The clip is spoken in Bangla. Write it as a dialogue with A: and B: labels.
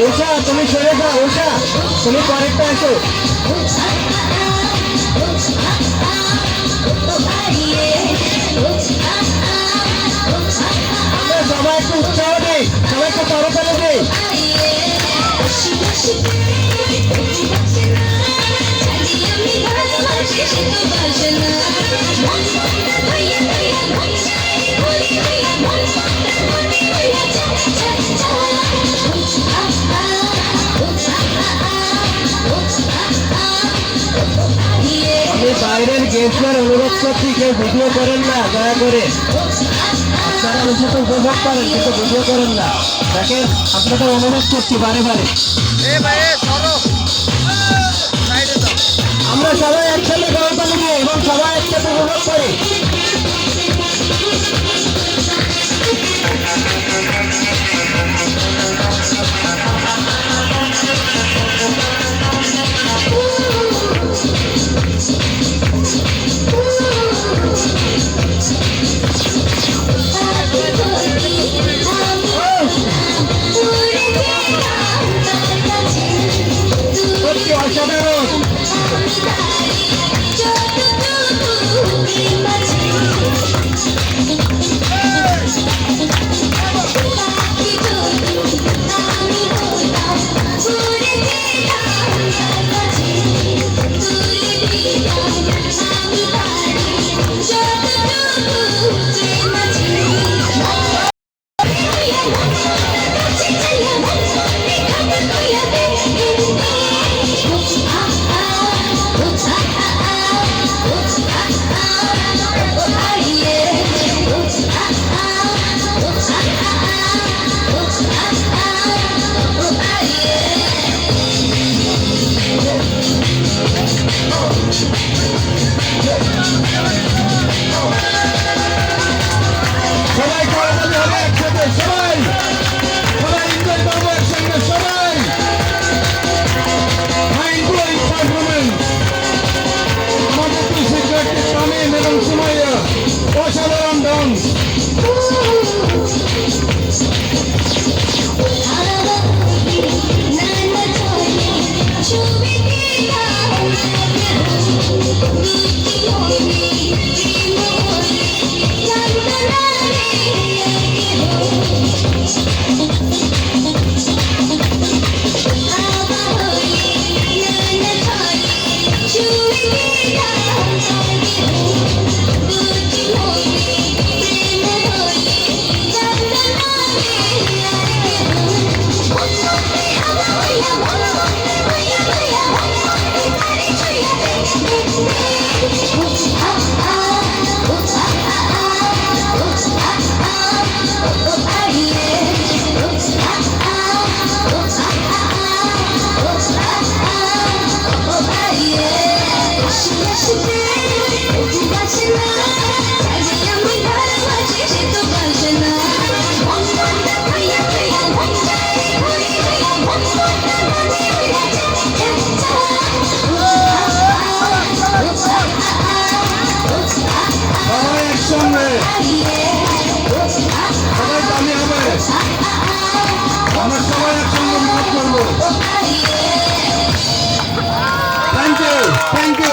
A: উষা তুমি সরে যাও, উষা তুমি পরেরটা আসো। সবাই একটু উৎসাহ দেই, সবাই একটু করতালি দেই। আমি বাইরের গেস্টদের অনুরোধ করছি, কেউ ভিডিও করেন না দয়া করে। আপনারা বিষয়টা উপভোগ করেন কিন্তু ভিডিও করেন না। দেখেন আপনাকে অনুরোধ করছি বারে বারে। আমরা সবাই একসাথে করতালি দিই এবং সবাই একসাথে উপভোগ করি। অসাধারণ। সবাই করতালি হবে একসাথে, সবাই সবাই এনজয় করবো একসঙ্গে সবাই। মাইন্ড ব্লোয়িং পারফরম্যান্স আমাদের দুই শিক্ষার্থী তামিম এবং সুমাইয়া, অসাধারণ ডান্স। সবাই দামি হবে, আমরা সবাই একসঙ্গে অনুরোধ করবো। Thank you, thank you.